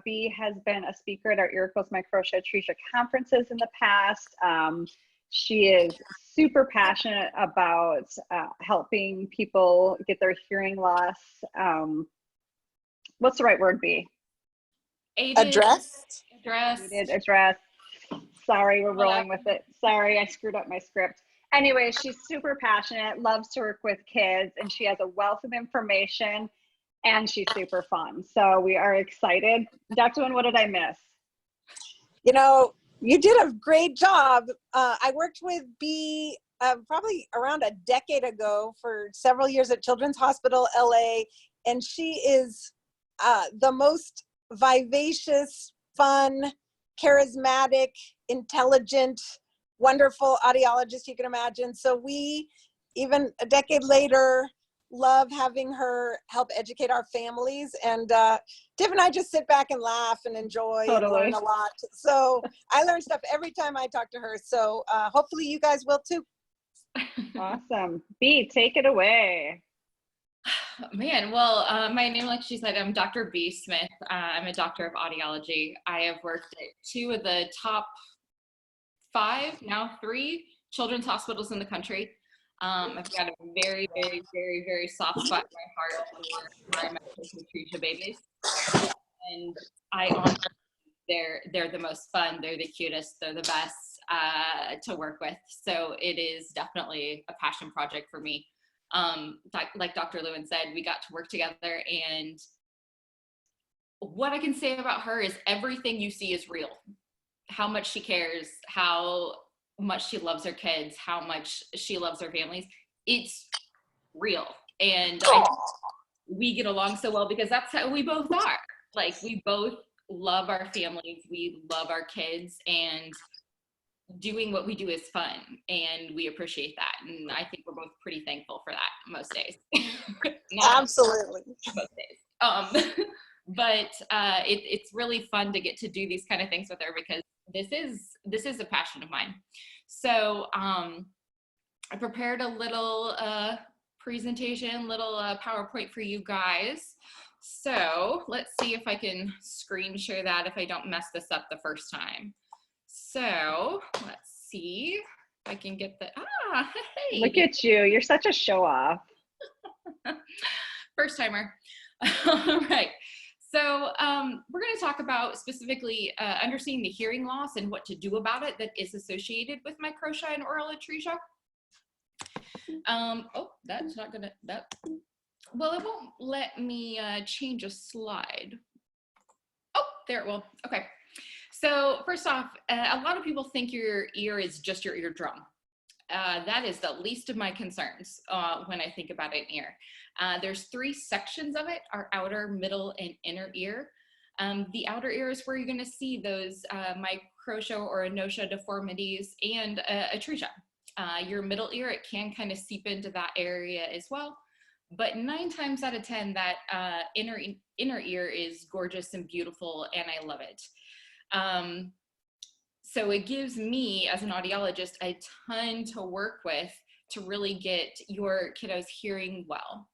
Bea has been a speaker at our Earcoast Microtia Atresia conferences in the past. She is super passionate about helping people get their hearing loss. What's the right word, Bea? Addressed. Addressed. Sorry, we're rolling with it. Sorry, I screwed up my script. Anyway, she's super passionate, loves to work with kids, and she has a wealth of information, and she's super fun. So we are excited. Dr. Wynn, what did I miss? You know, you did a great job. I worked with Bea probably around a decade ago for several years at Children's Hospital LA, and she is the most vivacious, fun, charismatic, intelligent, wonderful audiologist you can imagine. So we, even a decade later, love having her help educate our families. And Tiff and I just sit back and laugh and enjoy and learn a lot. So I learn stuff every time I talk to her. So hopefully you guys will too. Awesome. Bea, take it away. Man, well, my name, like she said, I'm Dr. Bea Smith. I'm a doctor of audiology. I have worked at 2 of the top 5, now 3 children's hospitals in the country. I've got a very, very, very, very soft spot in my heart for my Microtia Atresia babies. And I honestly, they're the most fun, they're the cutest, they're the best to work with. So it is definitely a passion project for me. Like Dr. Lewin said, we got to work together, and what I can say about her is everything you see is real. How much she cares, how much she loves her kids, how much she loves her families. It's real. And we get along so well because that's how we both are. Like, we both love our families, we love our kids, and doing what we do is fun, and we appreciate that. And I think we're both pretty thankful for that most days. Absolutely. Most days. But it's really fun to get to do these kind of things with her because this is a passion of mine. So I prepared a little presentation, little PowerPoint for you guys. So let's see if I can screen share that if I don't mess this up the first time. So let's see if I can get the, hey. Look at you. You're such a show off. First timer. All right. So we're going to talk about specifically understanding the hearing loss and what to do about it that is associated with microtia and oral atresia. Oh, that's not going to, well, it won't let me change a slide. Oh, there it will. Okay. So first off, a lot of people think your ear is just your eardrum. That is the least of my concerns when I think about an ear. There's 3 sections of it, our outer, middle, and inner ear. The outer ear is where you're gonna see those microtia or anotia deformities and atresia. Your middle ear, it can kind of seep into that area as well. But 9 times out of 10, that inner ear is gorgeous and beautiful, and I love it. So it gives me, as an audiologist, a ton to work with to really get your kiddos hearing well.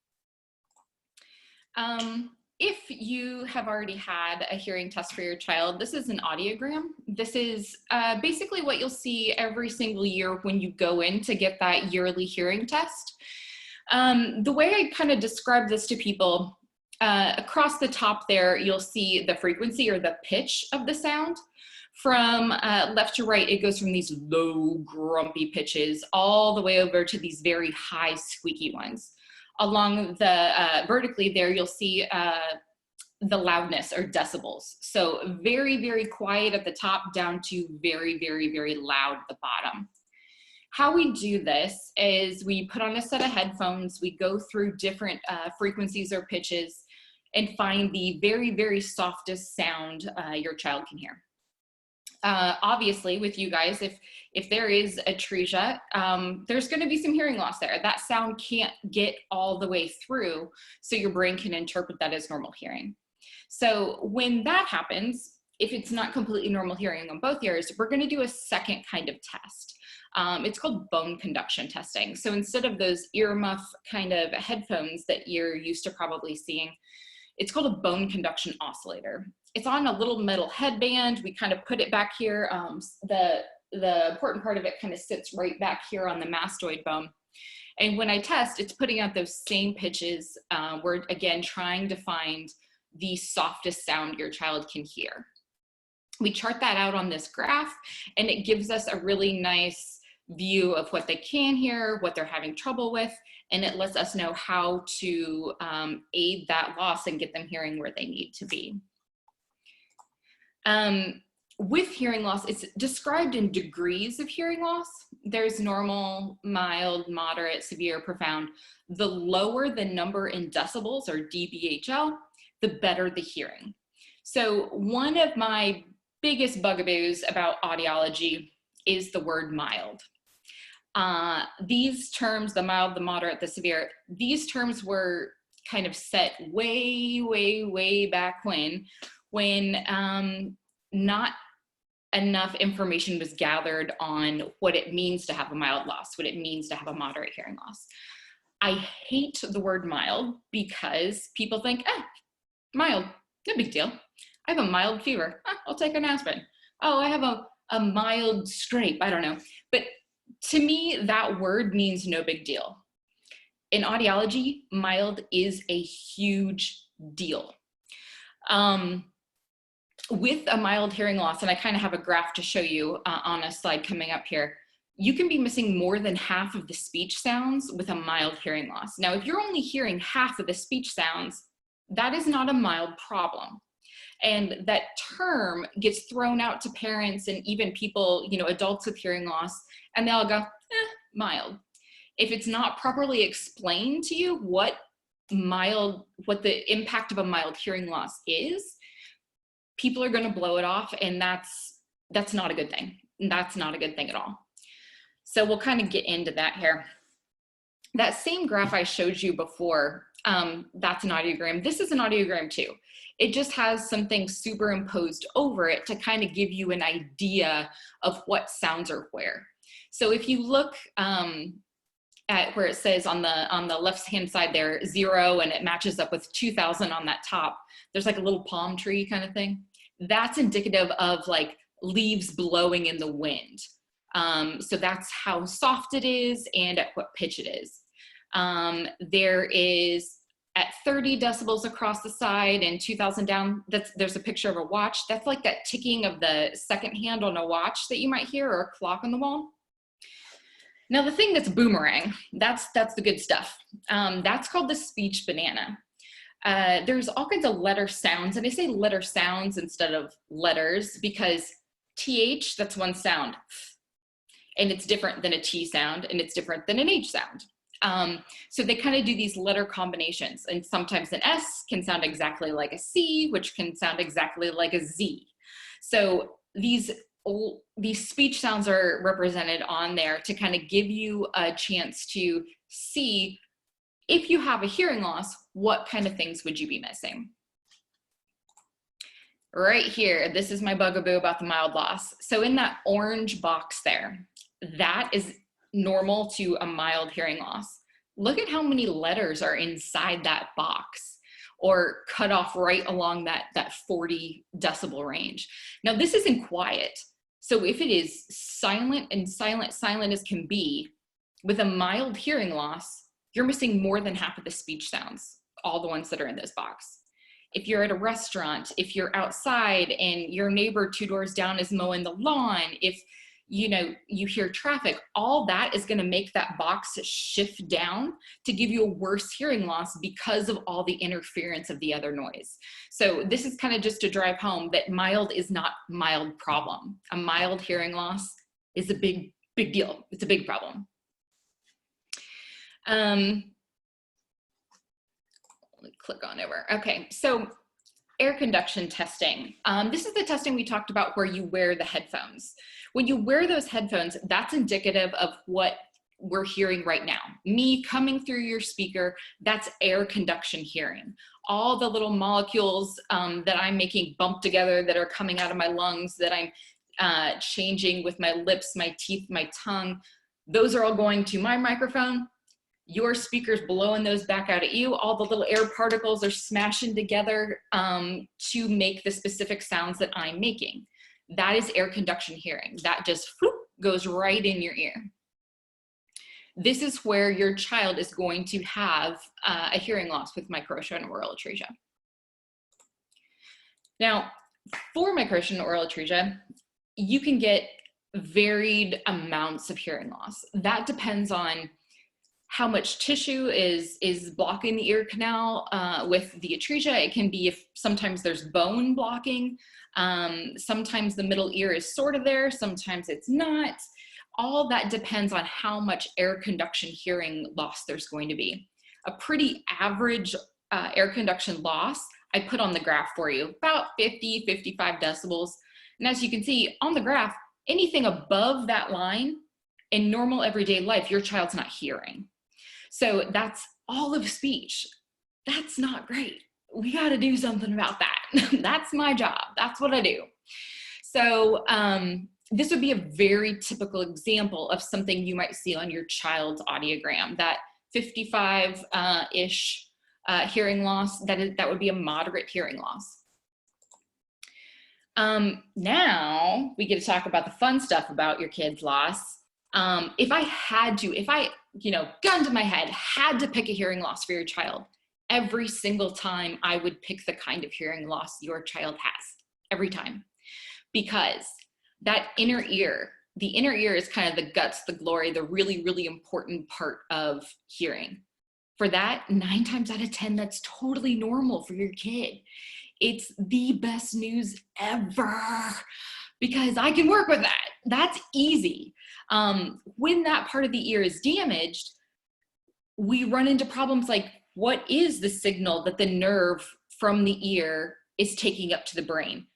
If you have already had a hearing test for your child, this is an audiogram. This is basically what you'll see every single year when you go in to get that yearly hearing test. The way I kind of describe this to people, across the top there, you'll see the frequency or the pitch of the sound. From left to right, it goes from these low, grumpy pitches all the way over to these very high, squeaky ones. Along the vertically there, you'll see the loudness or decibels. So very, very quiet at the top down to very, very, very loud at the bottom. How we do this is we put on a set of headphones, we go through different frequencies or pitches and find the very, very softest sound your child can hear. Obviously with you guys, if there is atresia, there's going to be some hearing loss there. That sound can't get all the way through, so your brain can interpret that as normal hearing. So when that happens, if it's not completely normal hearing on both ears, we're going to do a second kind of test. It's called bone conduction testing. So instead of those earmuff kind of headphones that you're used to probably seeing, it's called a bone conduction oscillator. it's on a little metal headband. We kind of put it back here. The important part of it kind of sits right back here on the mastoid bone. And when I test, it's putting out those same pitches. We're, again, trying to find the softest sound your child can hear. We chart that out on this graph, and it gives us a really nice view of what they can hear, what they're having trouble with, and it lets us know how to aid that loss and get them hearing where they need to be. With hearing loss, it's described in degrees of hearing loss. There's normal, mild, moderate, severe, profound. The lower the number in decibels, or dBHL, the better the hearing. So one of my biggest bugaboos about audiology is the word mild. These terms, the mild, the moderate, the severe, these terms were kind of set way, way, way back when not enough information was gathered on what it means to have a mild loss, what it means to have a moderate hearing loss. I hate the word mild because people think, mild, no big deal. I have a mild fever. I'll take an aspirin. Oh, I have a mild scrape. I don't know. But to me, that word means no big deal. In audiology, mild is a huge deal. With a mild hearing loss, and I kind of have a graph to show you on a slide coming up here, you can be missing more than half of the speech sounds with a mild hearing loss. Now, if you're only hearing half of the speech sounds, that is not a mild problem. And that term gets thrown out to parents and even people, adults with hearing loss, and they all go, mild. If it's not properly explained to you what the impact of a mild hearing loss is, people are going to blow it off, and that's not a good thing. That's not a good thing at all. So we'll kind of get into that here. That same graph I showed you before, that's an audiogram. This is an audiogram too. It just has something superimposed over it to kind of give you an idea of what sounds are where. So if you look at where it says on the left-hand side there, 0, and it matches up with 2000 on that top, there's like a little palm tree kind of thing. That's indicative of like leaves blowing in the wind. So that's how soft it is and at what pitch it is. There is at 30 decibels across the side and 2000 down, there's a picture of a watch. That's like that ticking of the second hand on a watch that you might hear, or a clock on the wall. Now the thing that's boomerang, that's the good stuff. That's called the speech banana. There's all kinds of letter sounds, and I say letter sounds instead of letters because TH, that's one sound. And it's different than a T sound, and it's different than an H sound. So they kind of do these letter combinations, and sometimes an S can sound exactly like a C, which can sound exactly like a Z. So these speech sounds are represented on there to kind of give you a chance to see, if you have a hearing loss, what kind of things would you be missing? Right here, this is my bugaboo about the mild loss. So in that orange box there, that is normal to a mild hearing loss. Look at how many letters are inside that box, or cut off right along that 40 decibel range. Now this isn't quiet. So if it is silent and silent as can be, with a mild hearing loss, you're missing more than half of the speech sounds, all the ones that are in this box. If you're at a restaurant, if you're outside and your neighbor 2 doors down is mowing the lawn, if you hear traffic, all that is going to make that box shift down to give you a worse hearing loss because of all the interference of the other noise. So this is kind of just to drive home that mild is not mild problem. A mild hearing loss is a big deal. It's a big problem. Let me click on over. Okay, so air conduction testing. This is the testing we talked about where you wear the headphones. When you wear those headphones, that's indicative of what we're hearing right now. Me coming through your speaker, that's air conduction hearing. All the little molecules that I'm making bump together that are coming out of my lungs, that I'm changing with my lips, my teeth, my tongue, those are all going to my microphone. your speaker's blowing those back out at you. All the little air particles are smashing together to make the specific sounds that I'm making. That is air conduction hearing. That just whoop, goes right in your ear. This is where your child is going to have a hearing loss with Microtia and Atresia. Now, for Microtia and Atresia, you can get varied amounts of hearing loss. That depends on how much tissue is blocking the ear canal. With the atresia, it can be if sometimes there's bone blocking, sometimes the middle ear is sort of there, sometimes it's not. All that depends on how much air conduction hearing loss there's going to be. A pretty average air conduction loss, I put on the graph for you, about 50, 55 decibels. And as you can see on the graph, anything above that line in normal everyday life, your child's not hearing. So that's all of speech. That's not great. We got to do something about that. That's my job. That's what I do. So this would be a very typical example of something you might see on your child's audiogram, that 55-ish hearing loss. That would be a moderate hearing loss. Now we get to talk about the fun stuff about your kid's loss. If I, gun to my head, had to pick a hearing loss for your child, every single time I would pick the kind of hearing loss your child has, every time. Because that inner ear, the inner ear is kind of the guts, the glory, the really, really important part of hearing. For that, 9 times out of 10, that's totally normal for your kid. It's the best news ever because I can work with that. That's easy. When that part of the ear is damaged, we run into problems like, what is the signal that the nerve from the ear is taking up to the brain?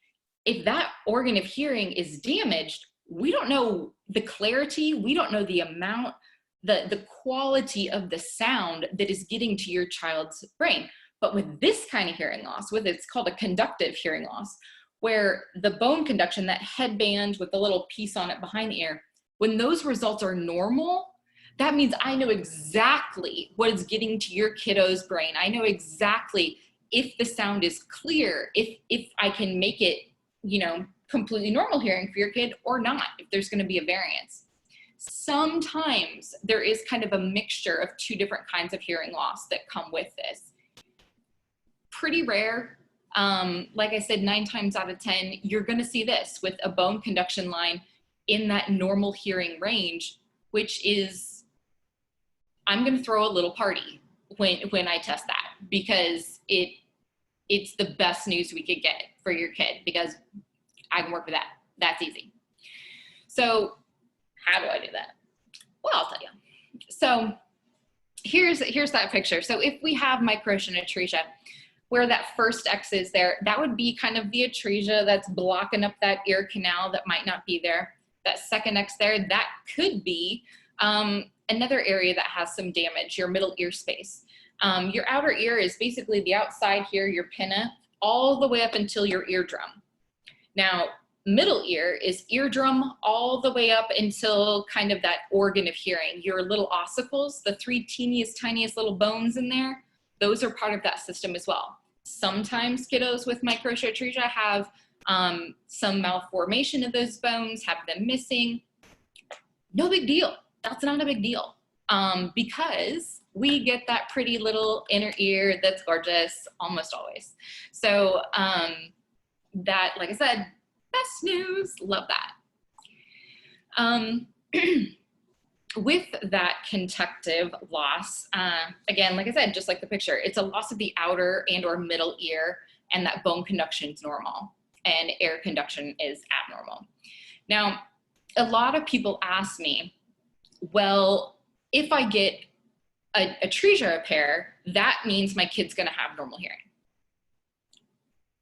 If that organ of hearing is damaged, we don't know the clarity, we don't know the amount, the quality of the sound that is getting to your child's brain. But with this kind of hearing loss, it's called a conductive hearing loss, where the bone conduction, that headband with the little piece on it behind the ear, when those results are normal, that means I know exactly what is getting to your kiddo's brain. I know exactly if the sound is clear, if I can make it, completely normal hearing for your kid or not, if there's going to be a variance. Sometimes there is kind of a mixture of 2 different kinds of hearing loss that come with this. Pretty rare. Like I said, 9 times out of 10, you're going to see this with a bone conduction line in that normal hearing range, which is, I'm going to throw a little party when I test that, because it's the best news we could get for your kid, because I can work with that. That's easy. So how do I do that? Well, I'll tell you. So here's that picture. So if we have Microtia and Atresia, where that first X is there, that would be kind of the atresia that's blocking up that ear canal that might not be there. That second X there, that could be another area that has some damage, your middle ear space. Your outer ear is basically the outside here, your pinna, all the way up until your eardrum. Now, middle ear is eardrum all the way up until kind of that organ of hearing. Your little ossicles, the 3 tiniest little bones in there, those are part of that system as well. Sometimes kiddos with Microtia Atresia have some malformation of those bones, have them missing. No big deal. That's not a big deal, because we get that pretty little inner ear that's gorgeous almost always. So that, like I said, best news, love that. With that conductive loss, again, like I said, just like the picture, it's a loss of the outer and or middle ear, and that bone conduction is normal and air conduction is abnormal. Now, a lot of people ask me, well, if I get a atresia repair, that means my kid's gonna have normal hearing.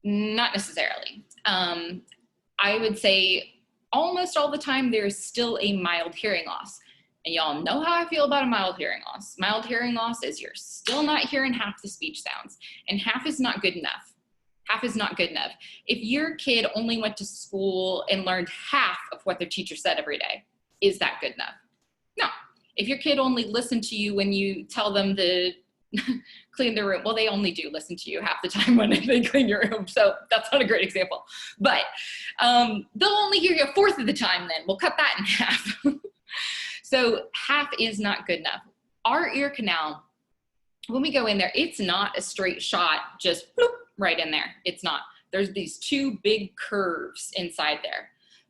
Not necessarily. I would say almost all the time there's still a mild hearing loss. And y'all know how I feel about a mild hearing loss. Mild hearing loss is you're still not hearing half the speech sounds, and half is not good enough. Half is not good enough. If your kid only went to school and learned half of what their teacher said every day, is that good enough? No. If your kid only listened to you when you tell them to clean their room, well, they only do listen to you half the time when they clean your room, so that's not a great example. But they'll only hear you a fourth of the time then. We'll cut that in half. So half is not good enough. Our ear canal, when we go in there, it's not a straight shot, just bloop, right in there. It's not. There's these two big curves inside there.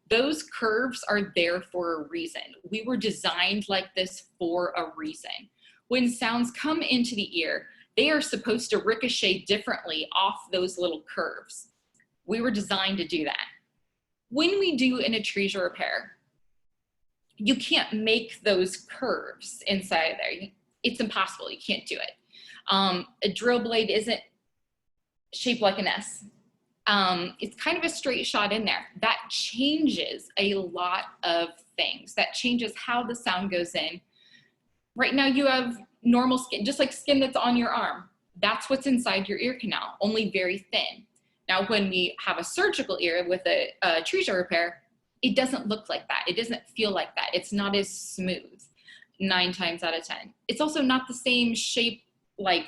Those curves are there for a reason. We were designed like this for a reason. When sounds come into the ear, they are supposed to ricochet differently off those little curves. We were designed to do that. When we do an atresia repair, you can't make those curves inside there. It's impossible, you can't do it. A drill blade isn't shaped like an S. It's kind of a straight shot in there. That changes a lot of things. That changes how the sound goes in. Right now you have normal skin, just like skin that's on your arm. That's what's inside your ear canal, only very thin. Now, when we have a surgical ear with a atresia repair, it doesn't look like that. It doesn't feel like that. It's not as smooth 9 times out of 10. It's also not the same shape, like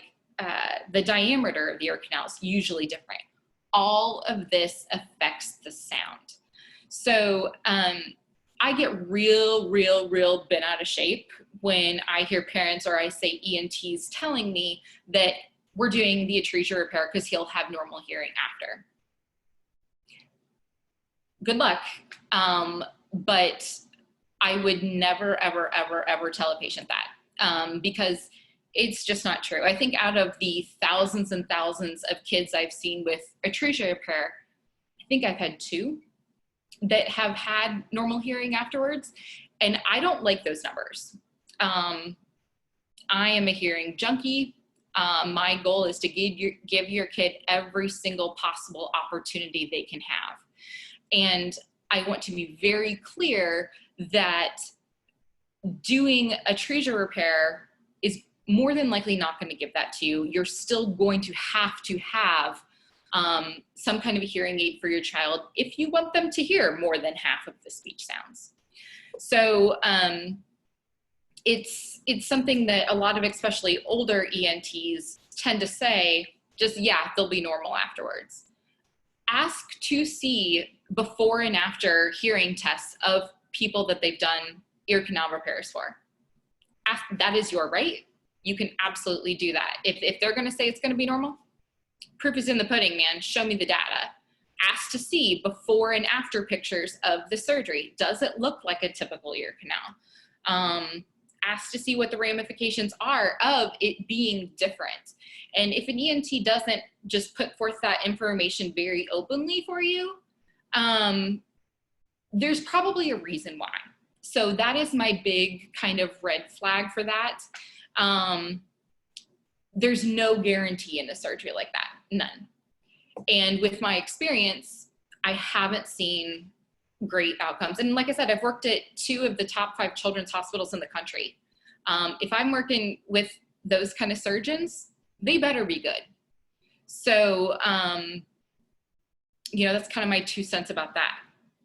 the diameter of the ear canal is usually different. All of this affects the sound. So I get real bent out of shape when I hear parents or I say ENTs telling me that we're doing the atresia repair because he'll have normal hearing after. Good luck. But I would never, ever tell a patient that because it's just not true. I think out of the thousands and thousands of kids I've seen with atresia repair, I think I've had 2 that have had normal hearing afterwards. And I don't like those numbers. I am a hearing junkie. My goal is to give your kid every single possible opportunity they can have. And I want to be very clear that doing atresia repair is more than likely not going to give that to you. You're still going to have some kind of a hearing aid for your child if you want them to hear more than half of the speech sounds. So it's something that a lot of especially older ENTs tend to say, just, yeah, they'll be normal afterwards. Ask to see before and after hearing tests of people that they've done ear canal repairs for. That is your right. You can absolutely do that. If they're going to say it's going to be normal, proof is in the pudding, man. Show me the data. Ask to see before and after pictures of the surgery. Does it look like a typical ear canal? Ask to see what the ramifications are of it being different. And if an ENT doesn't just put forth that information very openly for you, there's probably a reason why. So that is my big kind of red flag for that. There's no guarantee in a surgery like that, none. And with my experience, I haven't seen great outcomes. And like I said, I've worked at 2 of the top 5 children's hospitals in the country. If I'm working with those kind of surgeons, they better be good. So, you know, that's kind of my 2 cents about that.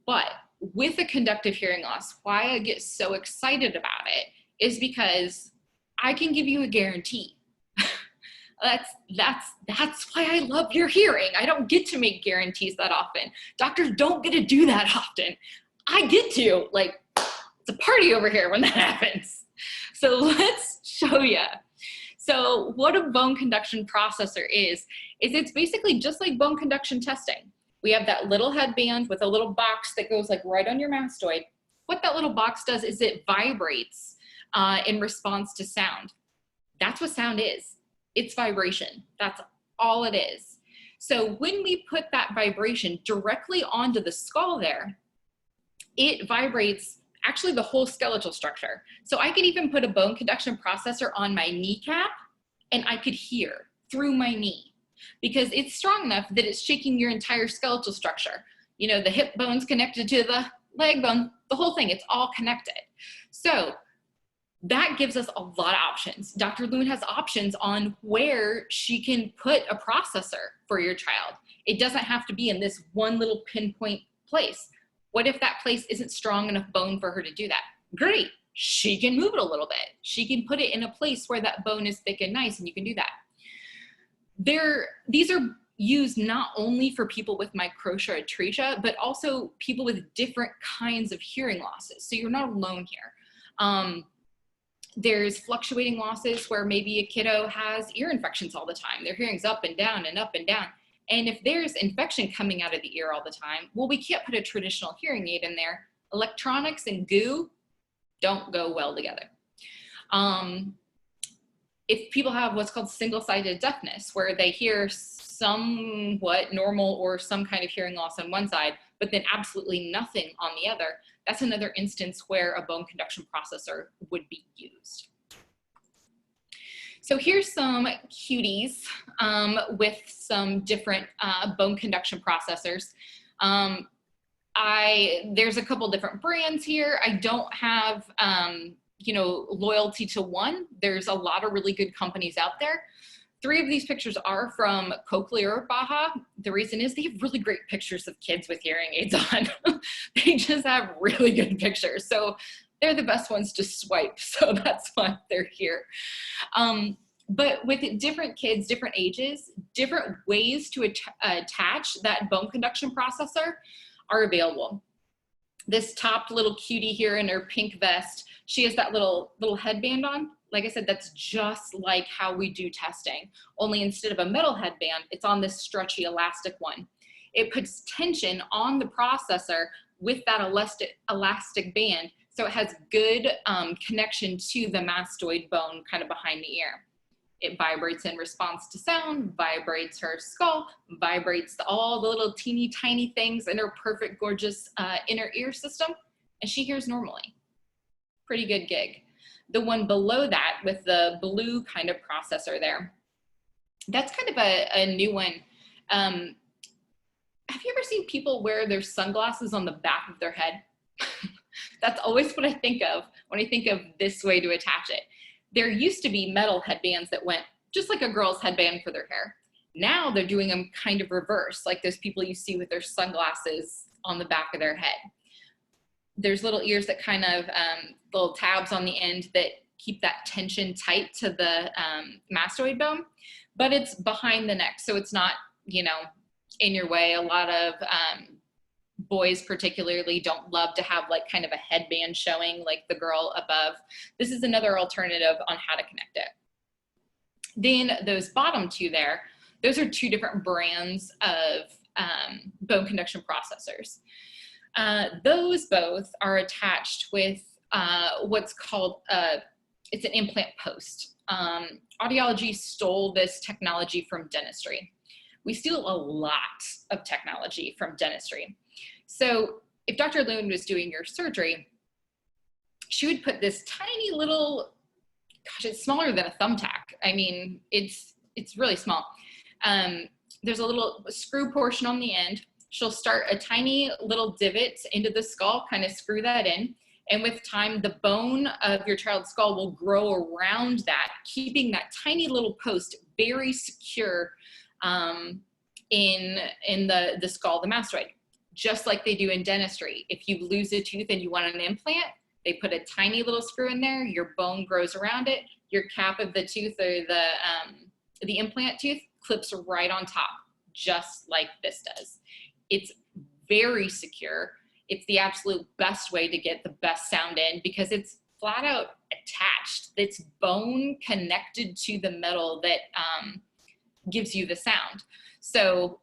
But with a conductive hearing loss, why I get so excited about it is because I can give you a guarantee. That's why I love your hearing. I don't get to make guarantees that often. Doctors don't get to do that often. I get to, like, it's a party over here when that happens. So let's show you. So what a bone conduction processor is it's basically just like bone conduction testing. We have that little headband with a little box that goes like right on your mastoid. What that little box does is it vibrates in response to sound. That's what sound is. It's vibration. That's all it is. So when we put that vibration directly onto the skull there, it vibrates actually the whole skeletal structure. So I could even put a bone conduction processor on my kneecap and I could hear through my knee because it's strong enough that it's shaking your entire skeletal structure. You know, the hip bone's connected to the leg bone, the whole thing, it's all connected. So that gives us a lot of options. Dr. Loon has options on where she can put a processor for your child. It doesn't have to be in this one little pinpoint place. What if that place isn't strong enough bone for her to do that? Great, she can move it a little bit. She can put it in a place where that bone is thick and nice, and you can do that. These are used not only for people with Microtia Atresia, but also people with different kinds of hearing losses. So you're not alone here. There's fluctuating losses where maybe a kiddo has ear infections all the time. Their hearing's up and down and up and down. And if there's infection coming out of the ear all the time, well, we can't put a traditional hearing aid in there. Electronics and goo don't go well together. If people have what's called single-sided deafness, where they hear somewhat normal or some kind of hearing loss on one side, but then absolutely nothing on the other, that's another instance where a bone conduction processor would be used. So here's some cuties with some different bone conduction processors. There's a couple different brands here. I don't have you know, loyalty to one. There's a lot of really good companies out there. 3 of these pictures are from Cochlear Baja. The reason is they have really great pictures of kids with hearing aids on. They just have really good pictures. So they're the best ones to swipe. So that's why they're here. But with different kids, different ages, different ways to attach that bone conduction processor are available. This top little cutie here in her pink vest, she has that little headband on. Like I said, that's just like how we do testing, only instead of a metal headband, it's on this stretchy elastic one. It puts tension on the processor with that elastic band, so it has good connection to the mastoid bone kind of behind the ear. It vibrates in response to sound, vibrates her skull, vibrates all the little teeny tiny things in her perfect, gorgeous inner ear system, and she hears normally. Pretty good gig. The one below that with the blue kind of processor there, that's kind of a new one. Have you ever seen people wear their sunglasses on the back of their head? That's always what I think of when I think of this way to attach it. There used to be metal headbands that went just like a girl's headband for their hair. Now they're doing them kind of reverse, like those people you see with their sunglasses on the back of their head. There's little ears that kind of, little tabs on the end that keep that tension tight to the mastoid bone, but it's behind the neck, so it's not, you know, in your way. A lot of boys particularly don't love to have like kind of a headband showing like the girl above. This is another alternative on how to connect it. Then those bottom 2 there, those are 2 different brands of bone conduction processors. Those both are attached with what's called, it's an implant post. Audiology stole this technology from dentistry. We steal a lot of technology from dentistry. So if Dr. Loon was doing your surgery, she would put this tiny little, gosh, it's smaller than a thumbtack. I mean, it's really small. There's a little screw portion on the end. She'll start a tiny little divot into the skull, kind of screw that in. And with time, the bone of your child's skull will grow around that, keeping that tiny little post very secure in the skull, the mastoid, just like they do in dentistry. If you lose a tooth and you want an implant, they put a tiny little screw in there, your bone grows around it, your cap of the tooth or the implant tooth clips right on top, just like this does. It's very secure. It's the absolute best way to get the best sound in because it's flat out attached. It's bone connected to the metal that gives you the sound. So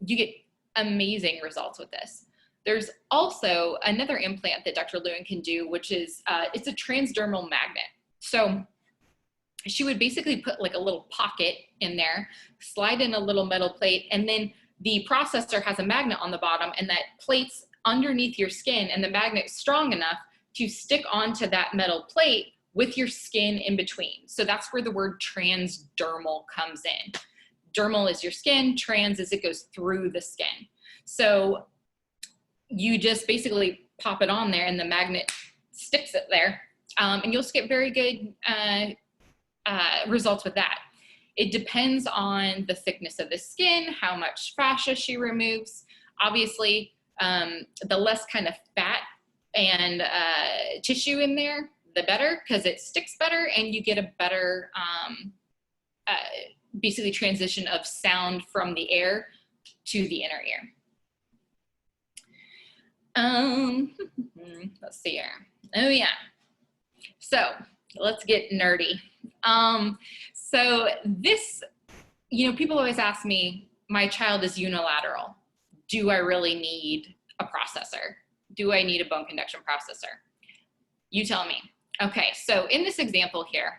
you get amazing results with this. There's also another implant that Dr. Lewin can do, which is, it's a transdermal magnet. So she would basically put like a little pocket in there, slide in a little metal plate, and then the processor has a magnet on the bottom, and that plate's underneath your skin, and the magnet's strong enough to stick onto that metal plate with your skin in between. So that's where the word transdermal comes in. Dermal is your skin, trans is it goes through the skin. So you just basically pop it on there and the magnet sticks it there, and you'll get very good results with that. It depends on the thickness of the skin, how much fascia she removes. Obviously, the less kind of fat and tissue in there, the better, because it sticks better and you get a better basically transition of sound from the air to the inner ear. Let's see here. Oh yeah. So let's get nerdy. So this, people always ask me, my child is unilateral. Do I really need a processor? Do I need a bone conduction processor? You tell me. Okay, so in this example here,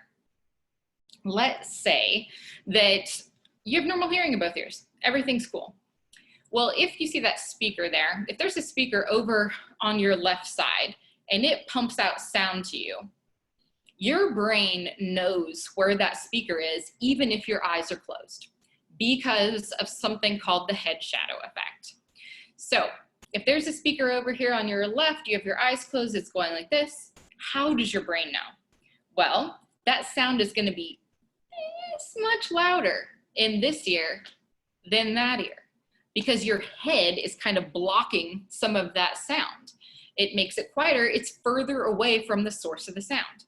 let's say that you have normal hearing in both ears. Everything's cool. Well, if you see that speaker there, if there's a speaker over on your left side and it pumps out sound to you, your brain knows where that speaker is, even if your eyes are closed, because of something called the head shadow effect. So if there's a speaker over here on your left, you have your eyes closed, it's going like this. How does your brain know? Well, that sound is going to be much louder in this ear than that ear, because your head is kind of blocking some of that sound. It makes it quieter. It's further away from the source of the sound.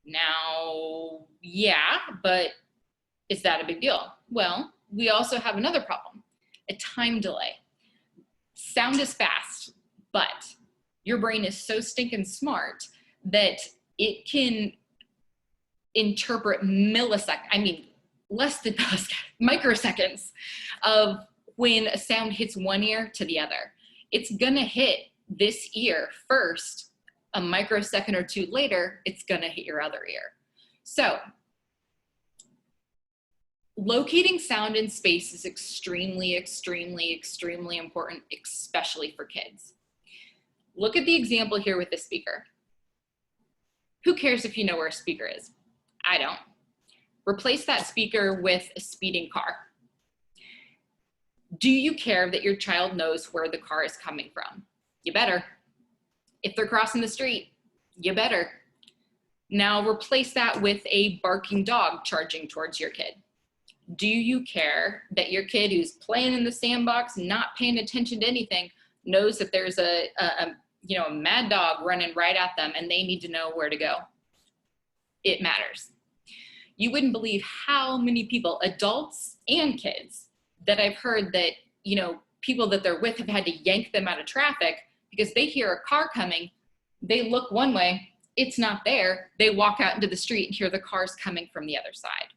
Now, yeah, but is that a big deal? Well, we also have another problem, a time delay. Sound is fast, but your brain is so stinking smart that it can interpret less than microseconds of when a sound hits one ear to the other. It's gonna hit this ear first, a microsecond or two later, it's gonna hit your other ear. So locating sound in space is extremely, extremely, extremely important, especially for kids. Look at the example here with the speaker. Who cares if you know where a speaker is? I don't. Replace that speaker with a speeding car. Do you care that your child knows where the car is coming from? You better. If they're crossing the street, you better. Now replace that with a barking dog charging towards your kid. Do you care that your kid who's playing in the sandbox, not paying attention to anything, knows that there's a mad dog running right at them and they need to know where to go? It matters. You wouldn't believe how many people, adults and kids, that I've heard that, people that they're with have had to yank them out of traffic because they hear a car coming, they look one way, it's not there, they walk out into the street and hear the cars coming from the other side.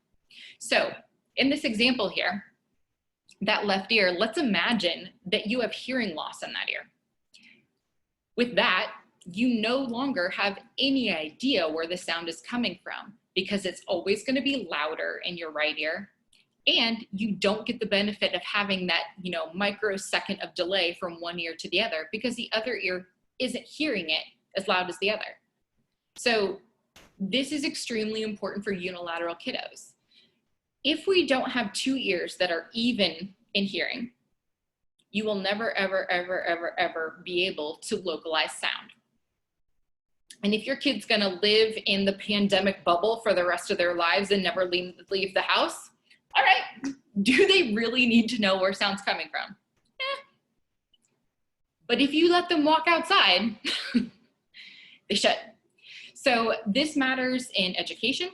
So in this example here, that left ear, let's imagine that you have hearing loss in that ear. With that, you no longer have any idea where the sound is coming from because it's always going to be louder in your right ear, and you don't get the benefit of having that, microsecond of delay from one ear to the other because the other ear isn't hearing it as loud as the other. So this is extremely important for unilateral kiddos. If we don't have two ears that are even in hearing, you will never, ever, ever, ever, ever be able to localize sound. And if your kid's gonna live in the pandemic bubble for the rest of their lives and never leave the house, all right, do they really need to know where sound's coming from? But if you let them walk outside, they should. So this matters in education.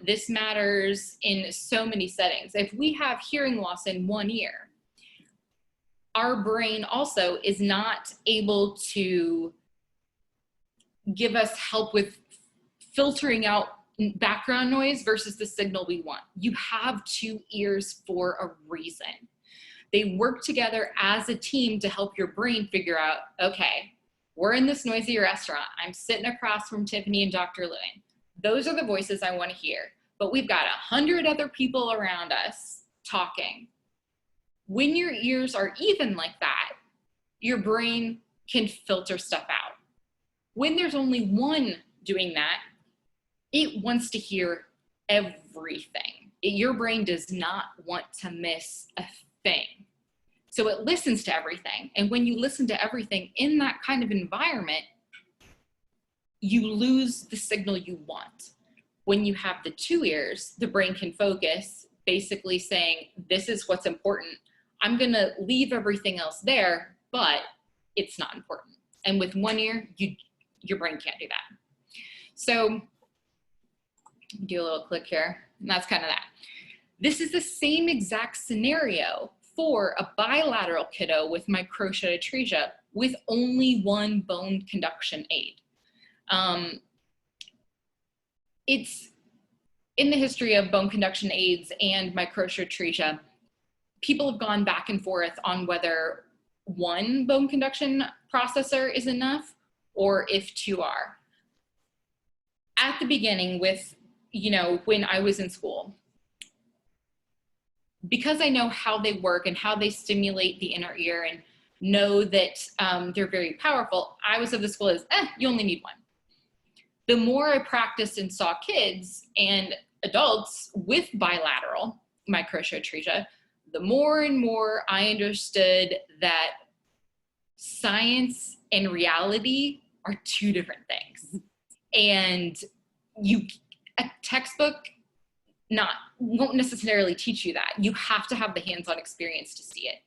This matters in so many settings. If we have hearing loss in one ear, our brain also is not able to give us help with filtering out background noise versus the signal we want. You have two ears for a reason. They work together as a team to help your brain figure out, okay, we're in this noisy restaurant. I'm sitting across from Tiffany and Dr. Lewin. Those are the voices I want to hear, but we've got 100 other people around us talking. When your ears are even like that, your brain can filter stuff out. When there's only one doing that, it wants to hear everything. Your brain does not want to miss a thing. So it listens to everything. And when you listen to everything in that kind of environment, you lose the signal you want. When you have the two ears, the brain can focus, basically saying, this is what's important. I'm gonna leave everything else there, but it's not important. And with one ear, your brain can't do that. So do a little click here, and that's kind of that. This is the same exact scenario for a bilateral kiddo with Microtia Atresia with only one bone conduction aid. It's in the history of bone conduction aids and Microtia Atresia, people have gone back and forth on whether one bone conduction processor is enough or if two are. At the beginning with, you know, when I was in school, because I know how they work and how they stimulate the inner ear and know that they're very powerful, I was of the school as, you only need one. The more I practiced and saw kids and adults with bilateral Microtia Atresia, the more and more I understood that science and reality are two different things. And a textbook won't necessarily teach you that. You have to have the hands-on experience to see it.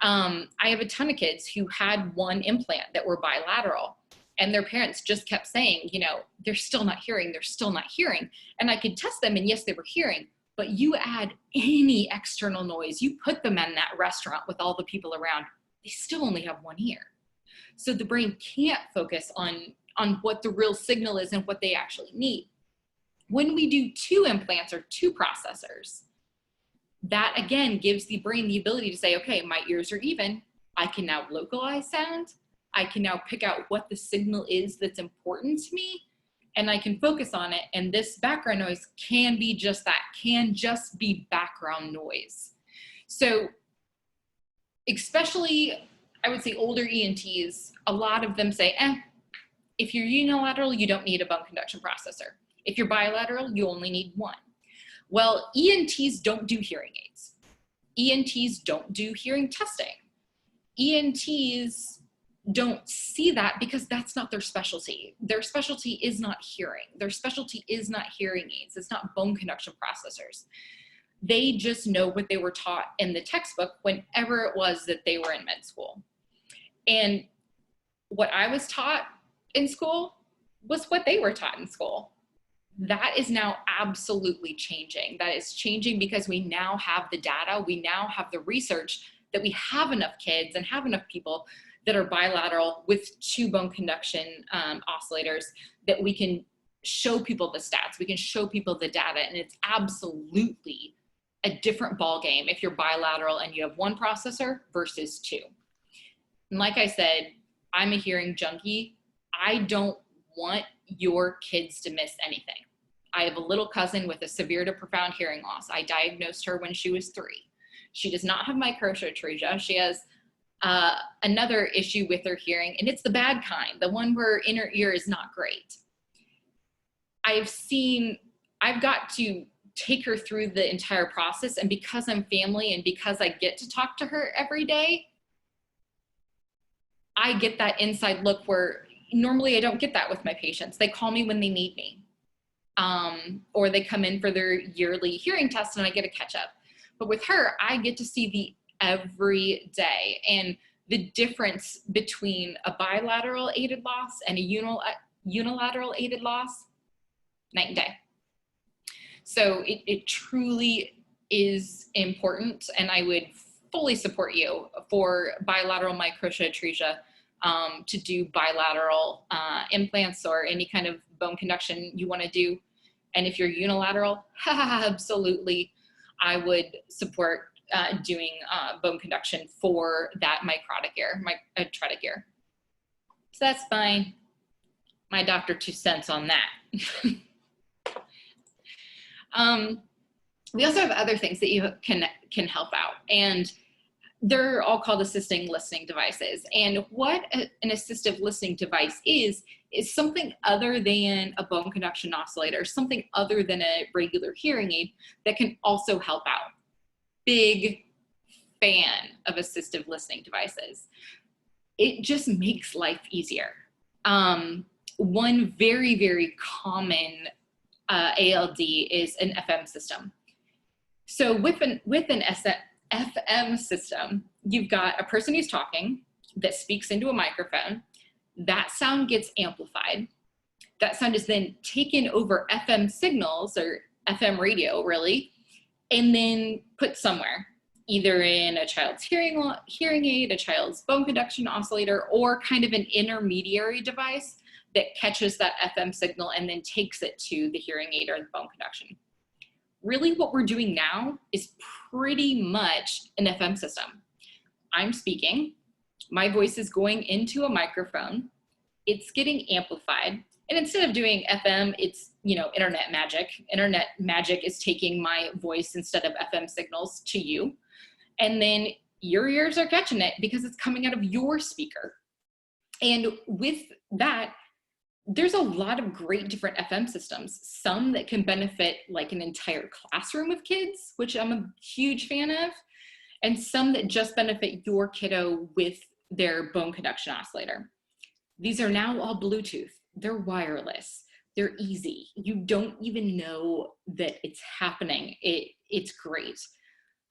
I have a ton of kids who had one implant that were bilateral, and their parents just kept saying, you know, they're still not hearing, they're still not hearing. And I could test them, and yes, they were hearing, but you add any external noise, you put them in that restaurant with all the people around, they still only have one ear. So the brain can't focus on what the real signal is and what they actually need. When we do two implants or two processors, that again gives the brain the ability to say, okay, my ears are even. I can now localize sound. I can now pick out what the signal is that's important to me, and I can focus on it. And this background noise can be just that, can just be background noise. So especially, I would say older ENTs, a lot of them say, if you're unilateral, you don't need a bone conduction processor. If you're bilateral, you only need one. Well, ENTs don't do hearing aids. ENTs don't do hearing testing. ENTs don't see that because that's not their specialty. Their specialty is not hearing. Their specialty is not hearing aids. It's not bone conduction processors. They just know what they were taught in the textbook whenever it was that they were in med school. And what I was taught in school was what they were taught in school. That is now absolutely changing. That is changing because we now have the data, we now have the research that we have enough kids and have enough people that are bilateral with two bone conduction oscillators that we can show people the stats, we can show people the data, and it's absolutely a different ball game if you're bilateral and you have one processor versus two. And like I said, I'm a hearing junkie. I don't want your kids to miss anything. I have a little cousin with a severe to profound hearing loss. I diagnosed her when she was 3. She does not have Microtia Atresia. She has another issue with her hearing, and it's the bad kind, the one where inner ear is not great. I've got to take her through the entire process, and because I'm family and because I get to talk to her every day, I get that inside look where normally I don't get that with my patients. They call me when they need me, or they come in for their yearly hearing test and I get a catch up. But with her, I get to see the every day, and the difference between a bilateral aided loss and a unilateral aided loss, night and day. So it truly is important, and I would fully support you for bilateral Microtia Atresia to do bilateral implants or any kind of bone conduction you want to do. And if you're unilateral, absolutely, I would support doing bone conduction for that microtic ear, atretic ear. So that's fine. My Dr. 2 cents on that. We also have other things that you can help out, and they're all called assisting listening devices. And what an assistive listening device is something other than a bone conduction oscillator, something other than a regular hearing aid that can also help out. Big fan of assistive listening devices. It just makes life easier. One very, very common ALD is an FM system. So with an FM system, you've got a person who's talking that speaks into a microphone. that sound gets amplified. That sound is then taken over FM signals, or FM radio really, and then put somewhere, either in a child's hearing aid, a child's bone conduction oscillator, or kind of an intermediary device that catches that FM signal and then takes it to the hearing aid or the bone conduction. Really what we're doing now is pretty much an FM system. I'm speaking, my voice is going into a microphone, it's getting amplified, and instead of doing FM, it's, internet magic. Internet magic is taking my voice instead of FM signals to you, and then your ears are catching it because it's coming out of your speaker. And with that, there's a lot of great different FM systems, some that can benefit like an entire classroom of kids, which I'm a huge fan of, and some that just benefit your kiddo with their bone conduction oscillator. These are now all Bluetooth. They're wireless. They're easy. You don't even know that it's happening. It's great.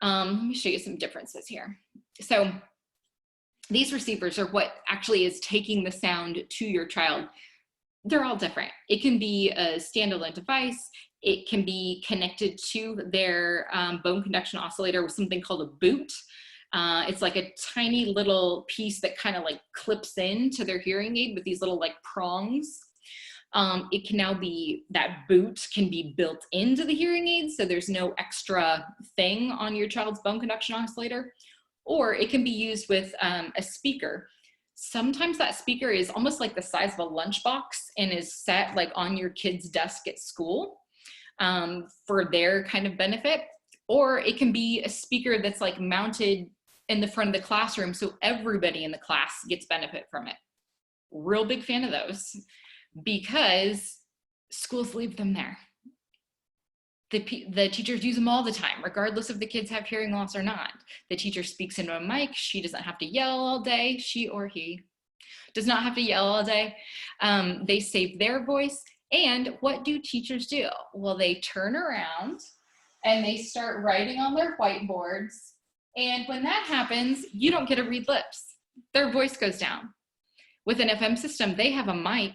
Let me show you some differences here. So these receivers are what actually is taking the sound to your child. They're all different. It can be a standalone device. It can be connected to their bone conduction oscillator with something called a boot. It's like a tiny little piece that kind of like clips into their hearing aid with these little like prongs. It can now be, that boot can be built into the hearing aid, so there's no extra thing on your child's bone conduction oscillator, or it can be used with a speaker. Sometimes that speaker is almost like the size of a lunchbox and is set like on your kid's desk at school for their kind of benefit. Or it can be a speaker that's like mounted in the front of the classroom so everybody in the class gets benefit from it. Real big fan of those because schools leave them there. The teachers use them all the time, regardless if the kids have hearing loss or not. The teacher speaks into a mic. She doesn't have to yell all day. She or he does not have to yell all day. They save their voice. And what do teachers do? Well, they turn around and they start writing on their whiteboards. And when that happens, you don't get to read lips. Their voice goes down. With an FM system, they have a mic,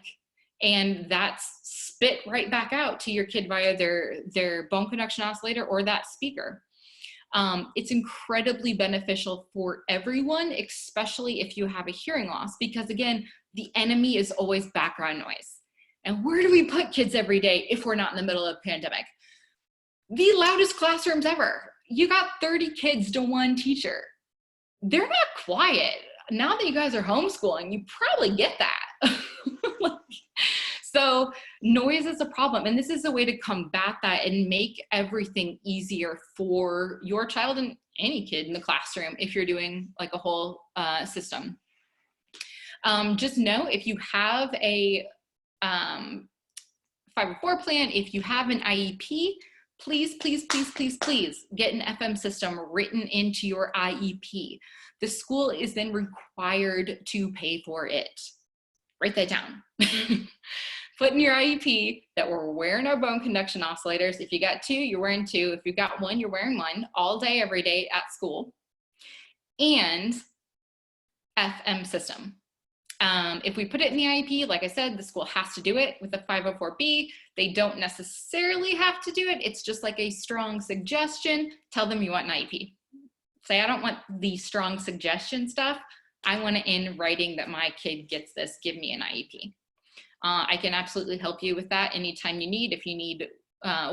and that's spit right back out to your kid via their bone conduction oscillator or that speaker. It's incredibly beneficial for everyone, especially if you have a hearing loss, because again, the enemy is always background noise. And where do we put kids every day if we're not in the middle of a pandemic? The loudest classrooms ever. You got 30 kids to one teacher. They're not quiet. Now that you guys are homeschooling, you probably get that. So noise is a problem, and this is a way to combat that and make everything easier for your child and any kid in the classroom if you're doing like a whole system. Just know if you have a 504 plan, if you have an IEP, please, please, please, please, please get an FM system written into your IEP. The school is then required to pay for it. Write that down. Put in your IEP that we're wearing our bone conduction oscillators. If you got two, you're wearing two. If you've got one, you're wearing one all day, every day at school. And FM system. If we put it in the IEP, like I said, the school has to do it. With a 504B, they don't necessarily have to do it. It's just like a strong suggestion. Tell them you want an IEP. Say, I don't want the strong suggestion stuff. I want it in writing that my kid gets this. Give me an IEP. I can absolutely help you with that anytime you need. If you need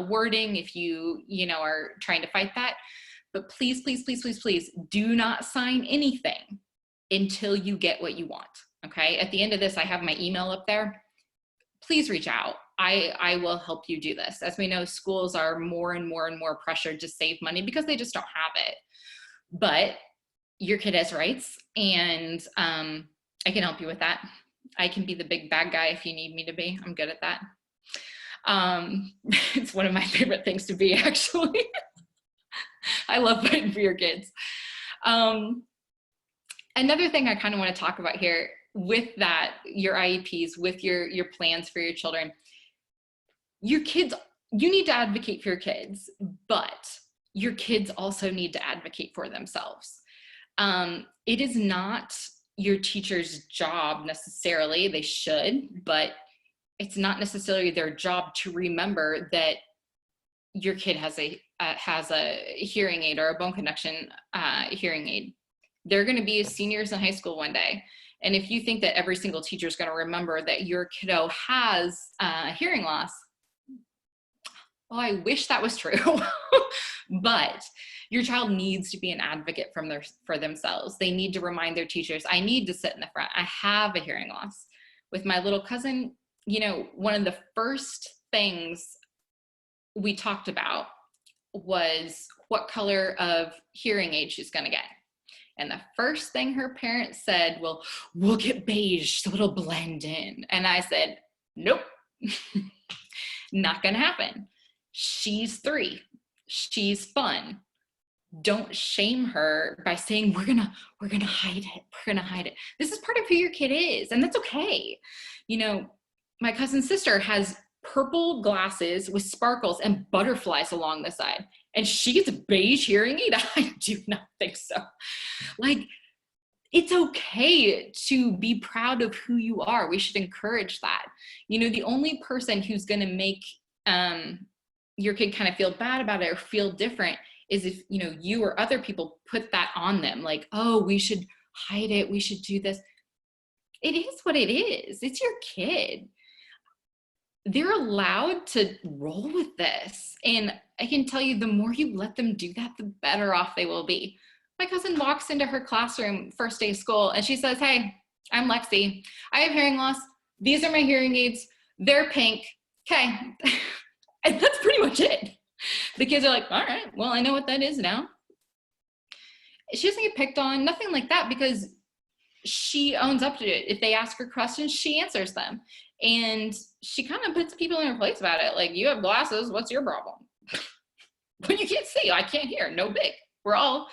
wording, if you are trying to fight that. But please, please, please, please, please do not sign anything until you get what you want. Okay, at the end of this, I have my email up there. Please reach out. I will help you do this. As we know, schools are more and more and more pressured to save money because they just don't have it. But your kid has rights, and I can help you with that. I can be the big bad guy if you need me to be. I'm good at that. It's one of my favorite things to be, actually. I love fighting for your kids. Another thing I kind of want to talk about here with that, your IEPs, with your plans for your children, your kids, you need to advocate for your kids, but your kids also need to advocate for themselves. It is not your teacher's job necessarily. They should, but it's not necessarily their job to remember that your kid has a hearing aid or a bone conduction hearing aid. They're going to be seniors in high school one day. And if you think that every single teacher is going to remember that your kiddo has hearing loss, well, I wish that was true. But your child needs to be an advocate for themselves. They need to remind their teachers, I need to sit in the front. I have a hearing loss. With my little cousin, you know, one of the first things we talked about was what color of hearing aid she's going to get. And the first thing her parents said, well, we'll get beige so it'll blend in. And I said, nope, not going to happen. She's 3. She's fun. Don't shame her by saying, we're gonna hide it. We're gonna hide it. This is part of who your kid is, and that's okay. You know, my cousin's sister has purple glasses with sparkles and butterflies along the side, and she gets a beige hearing aid. I do not think so. Like, it's okay to be proud of who you are. We should encourage that. You know, the only person who's gonna make your kid kind of feel bad about it or feel different is if, you know, you or other people put that on them, like, oh, we should hide it, we should do this. It is what it is. It's your kid. They're allowed to roll with this. And I can tell you, the more you let them do that, the better off they will be. My cousin walks into her classroom first day of school and she says, hey, I'm Lexi. I have hearing loss. These are my hearing aids. They're pink. Okay. And that's pretty much it. The kids are like, all right, well, I know what that is now. She doesn't get picked on, nothing like that, because she owns up to it. If they ask her questions, she answers them. And she kind of puts people in her place about it. Like, you have glasses, what's your problem? When you can't see, I can't hear, no big. We're all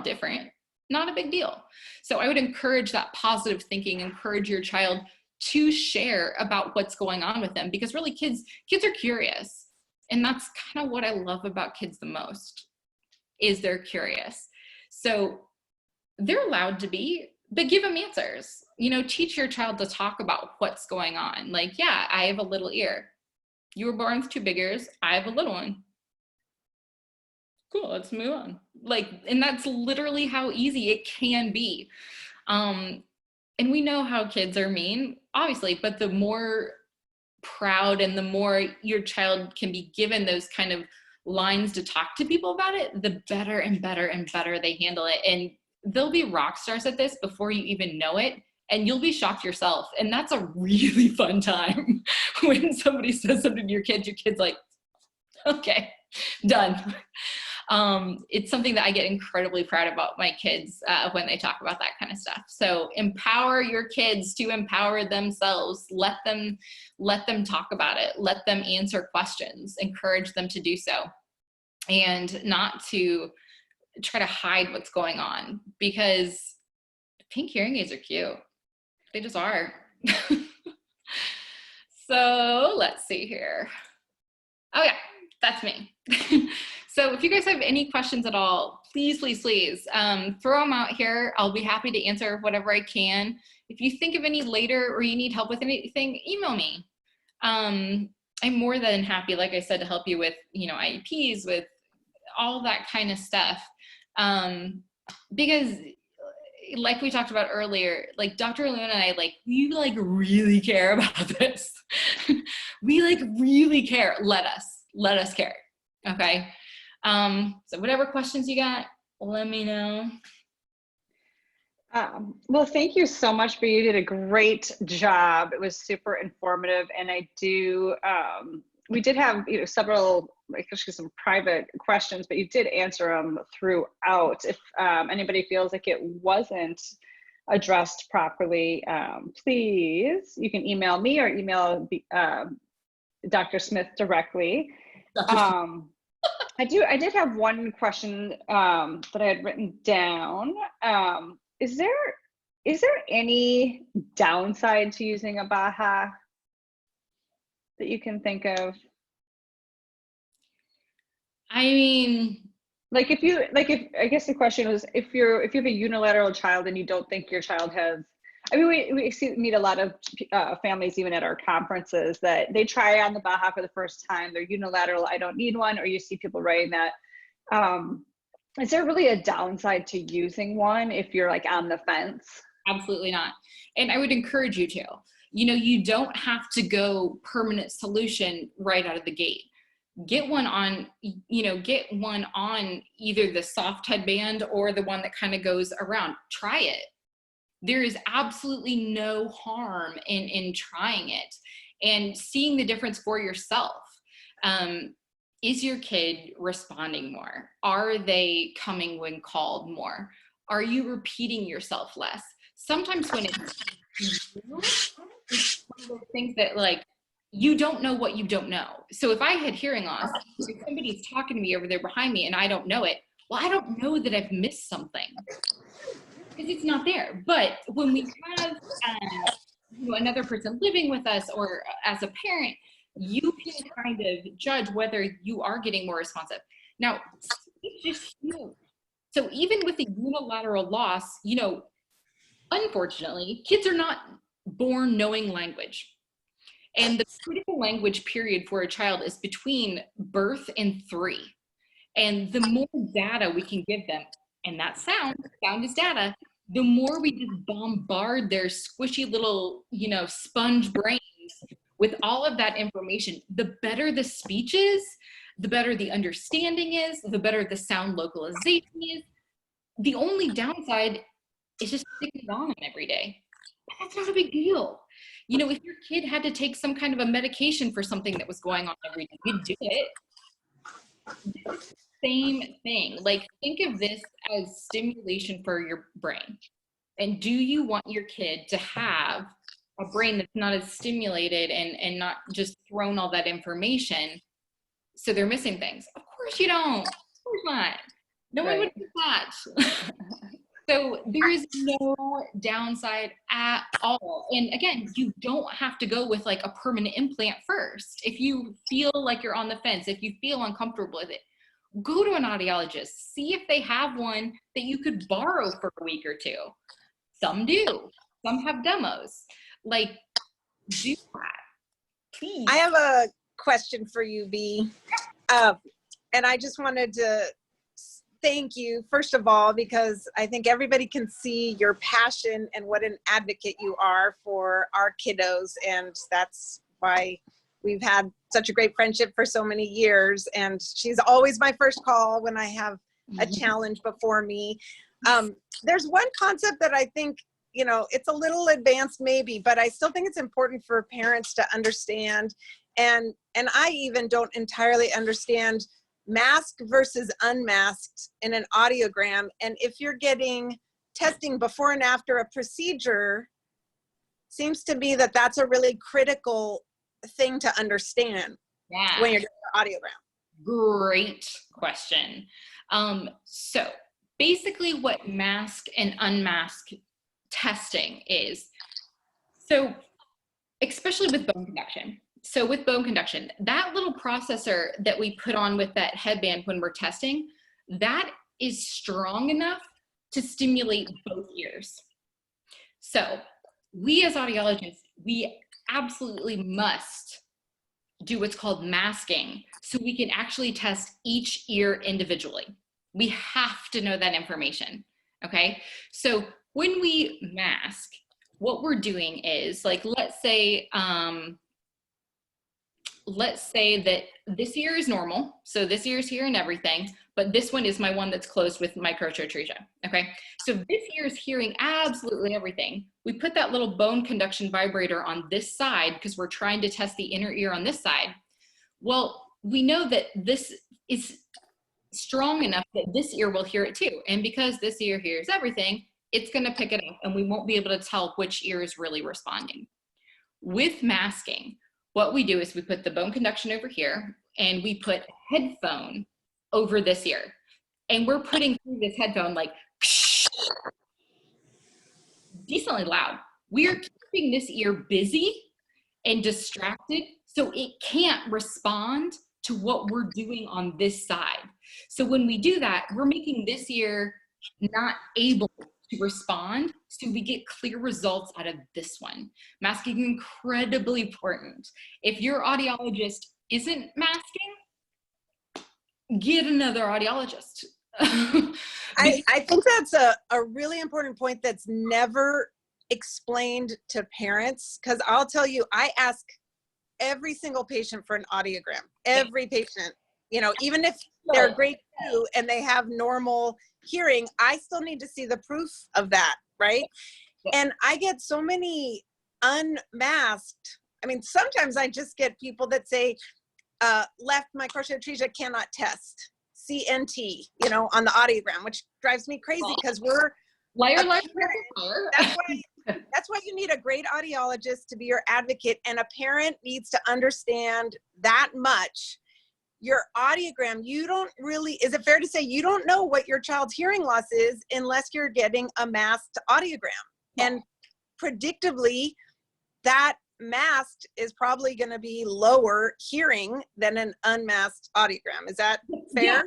different, not a big deal. So I would encourage that positive thinking, encourage your child to share about what's going on with them, because really kids are curious. And that's kind of what I love about kids the most, is they're curious. So they're allowed to be, but give them answers. You know, teach your child to talk about what's going on. Like, yeah, I have a little ear. You were born with 2 big ears. I have a little one. Cool, let's move on. Like, and that's literally how easy it can be. And we know how kids are mean, obviously, but the more proud and the more your child can be given those kind of lines to talk to people about it, the better and better and better they handle it. And they'll be rock stars at this before you even know it, and you'll be shocked yourself. And that's a really fun time when somebody says something to your kid's like, okay, done. It's something that I get incredibly proud about my kids when they talk about that kind of stuff. So empower your kids to empower themselves. Let them talk about it. Let them answer questions. Encourage them to do so, and not to try to hide what's going on, because pink hearing aids are cute. They just are. So let's see here. Oh yeah, that's me. So if you guys have any questions at all, please throw them out here. I'll be happy to answer whatever I can. If you think of any later or you need help with anything, email me. I'm more than happy, like I said, to help you with, you know, IEPs, with all that kind of stuff. Because like we talked about earlier, like Dr. Luna and I, we really care about this. We really care. Let us care. Okay. So whatever questions you got, let me know. Well, thank you so much, Bea. You did a great job. It was super informative. And we did have, you know, several, actually some private questions, but you did answer them throughout. If anybody feels like it wasn't addressed properly, please, you can email me or email Dr. Smith directly. I did have one question that I had written down. Is there any downside to using a baja that you can think of? I mean, Like if I guess the question was if you have a unilateral child and you don't think your child has, I mean, meet a lot of families even at our conferences that they try on the Baja for the first time. They're unilateral. I don't need one. Or you see people writing that. Is there really a downside to using one if you're like on the fence? Absolutely not. And I would encourage you to. You don't have to go permanent solution right out of the gate. Get one on either the soft headband or the one that kind of goes around. Try it. There is absolutely no harm in trying it and seeing the difference for yourself. Is your kid responding more? Are they coming when called more? Are you repeating yourself less? Sometimes when it's one of those things that like, you don't know what you don't know. So if I had hearing loss, if somebody's talking to me over there behind me and I don't know it, well, I don't know that I've missed something because it's not there. But when we have another person living with us or as a parent, you can kind of judge whether you are getting more responsive. Now, it's just huge. So even with a unilateral loss, unfortunately, kids are not born knowing language. And the critical language period for a child is between birth and 3. And the more data we can give them, and that sound is data, the more we just bombard their squishy little, sponge brains with all of that information, the better the speech is, the better the understanding is, the better the sound localization is. The only downside is just sticking it on them every day. But that's not a big deal. If your kid had to take some kind of a medication for something that was going on every day, you'd do it. Same thing. Like, think of this as stimulation for your brain. And do you want your kid to have a brain that's not as stimulated and not just thrown all that information so they're missing things? Of course you don't. Of course not. No one would do that. So there is no downside at all. And again, you don't have to go with like a permanent implant first. If you feel like you're on the fence, if you feel uncomfortable with it, go to an audiologist. See if they have one that you could borrow for a week or 2. Some do. Some have demos. Like, do that, please. I have a question for you, Bea. And I just wanted to thank you, first of all, because I think everybody can see your passion and what an advocate you are for our kiddos. And that's why we've had such a great friendship for so many years. And she's always my first call when I have a challenge before me. There's one concept that I think, it's a little advanced maybe, but I still think it's important for parents to understand. And I even don't entirely understand masked versus unmasked in an audiogram. And if you're getting testing before and after a procedure, seems to be that that's a really critical thing to understand when you're doing an audiogram. Great question. So basically what mask and unmask testing is, so especially with bone conduction. So with bone conduction, that little processor that we put on with that headband when we're testing, that is strong enough to stimulate both ears. So we as audiologists, we absolutely must do what's called masking so we can actually test each ear individually. We have to know that information, okay? So when we mask, what we're doing is, like, let's say that this ear is normal, so this ear is hearing everything, but this one is my one that's closed with Microtia Atresia, okay? So this ear is hearing absolutely everything. We put that little bone conduction vibrator on this side because we're trying to test the inner ear on this side. Well, we know that this is strong enough that this ear will hear it too. And because this ear hears everything, it's gonna pick it up and we won't be able to tell which ear is really responding. With masking, what we do is we put the bone conduction over here and we put headphone over this ear. And we're putting through this headphone like decently loud. We are keeping this ear busy and distracted so it can't respond to what we're doing on this side. So when we do that, we're making this ear not able to respond, so we get clear results out of this one. Masking is incredibly important. If your audiologist isn't masking, get another audiologist. I think that's a really important point that's never explained to parents, because I'll tell you, I ask every single patient for an audiogram. Every patient, you know, even if they're grade 2 and they have normal hearing, I still need to see the proof of that, right? And I get so many unmasked. I mean, sometimes I just get people that say, left Microtia Atresia cannot test, CNT, you know, on the audiogram, which drives me crazy because we're liar. That's why you need a great audiologist to be your advocate, and a parent needs to understand that much. Your audiogram, you don't really, is it fair to say you don't know what your child's hearing loss is unless you're getting a masked audiogram? And predictably, that masked is probably going to be lower hearing than an unmasked audiogram. Is that fair? Yeah.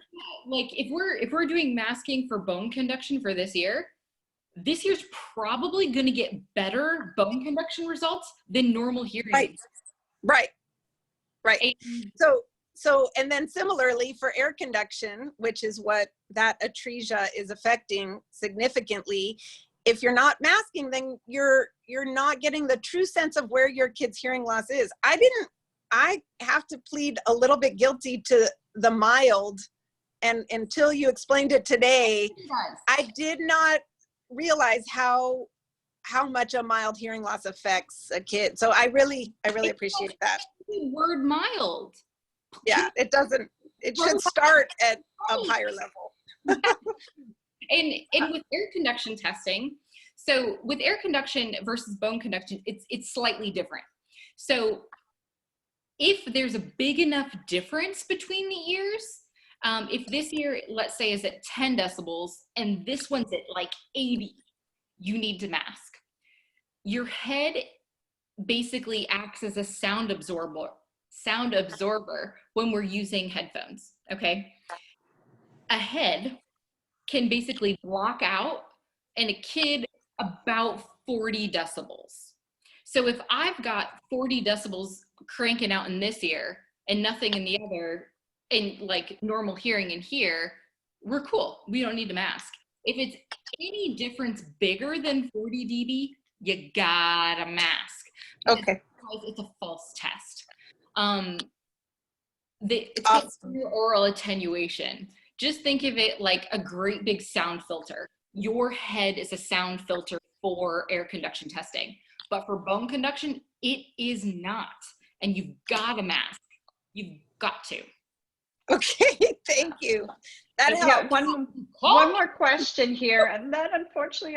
Like if we're doing masking for bone conduction for this year's probably going to get better bone conduction results than normal hearing. Right. So, and then similarly for air conduction, which is what that atresia is affecting significantly, if you're not masking, then you're not getting the true sense of where your kid's hearing loss is. I have to plead a little bit guilty to the mild, and until you explained it today, I did not realize how much a mild hearing loss affects a kid. So I really appreciate that. Word mild. Yeah, it should start at a higher level. And with air conduction testing, so with air conduction versus bone conduction, it's slightly different. So if there's a big enough difference between the ears, if this ear, let's say, is at 10 decibels and this one's at like 80, you need to mask. Your head basically acts as a sound absorber when we're using headphones, okay? A head can basically block out in a kid about 40 decibels. So if I've got 40 decibels cranking out in this ear and nothing in the other, and like normal hearing in here, we're cool. We don't need to mask. If it's any difference bigger than 40 dB, you gotta mask. Okay. It's a false test. It's Awesome. oral attenuation. Just think of it like a great big sound filter. Your head is a sound filter for air conduction testing, but for bone conduction, it is not. And you've got to mask. You've got to. Okay, thank you. That helps. One more question here, and then unfortunately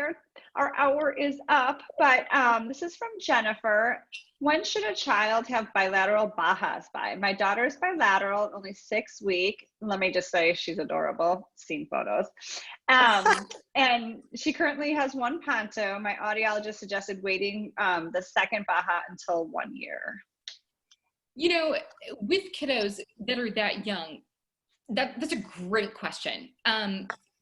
our hour is up, but this is from Jennifer. When should a child have bilateral bajas by? My daughter is bilateral, only 6 weeks. Let me just say she's adorable, seen photos. And she currently has one ponto. My audiologist suggested waiting the second baja until 1 year. You know, with kiddos that are that young, that's a great question.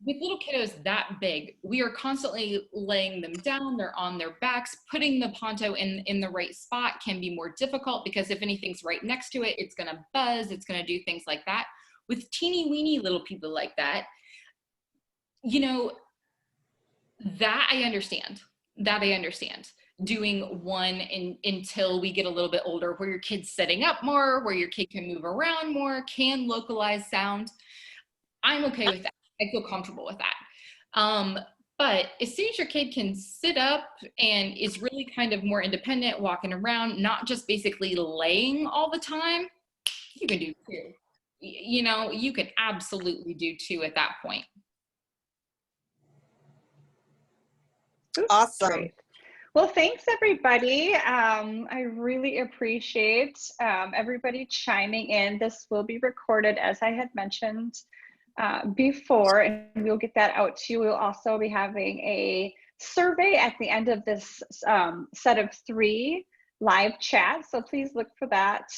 With little kiddos that big, we are constantly laying them down, they're on their backs. Putting the ponto in the right spot can be more difficult because if anything's right next to it, it's gonna buzz, it's gonna do things like that. With teeny weeny little people like that, you know, that I understand. Doing one until we get a little bit older, where your kid's sitting up more, where your kid can move around more, can localize sound. I'm okay with that. I feel comfortable with that. But as soon as your kid can sit up and is really kind of more independent, walking around, not just basically laying all the time, you can do 2. You know, you can absolutely do 2 at that point. Awesome. Great. Well, thanks everybody. I really appreciate everybody chiming in. This will be recorded, as I had mentioned before, and we'll get that out to you. We'll also be having a survey at the end of this set of 3 live chats. So please look for that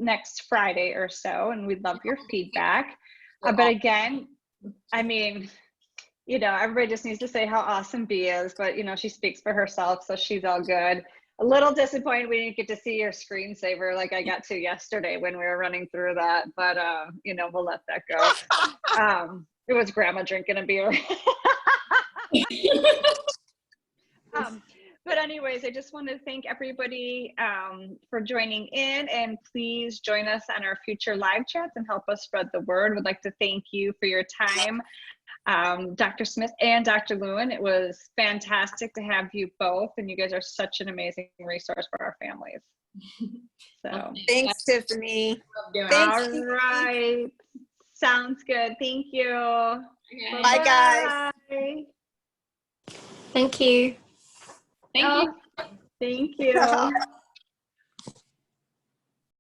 next Friday or so, and we'd love your feedback. But again, I mean, you know, everybody just needs to say how awesome Bea is, but you know, she speaks for herself, so she's all good. A little disappointed we didn't get to see your screensaver like I got to yesterday when we were running through that, but you know, we'll let that go. It was grandma drinking a beer. But anyways, I just want to thank everybody for joining in, and please join us on our future live chats and help us spread the word. We'd like to thank you for your time, Dr. Smith and Dr. Lewin. It was fantastic to have you both, and you guys are such an amazing resource for our families. So Thanks, Tiffany. All right. Sounds good. Thank you. Okay. Bye, guys. Bye. Thank you. Thank you. Thank you.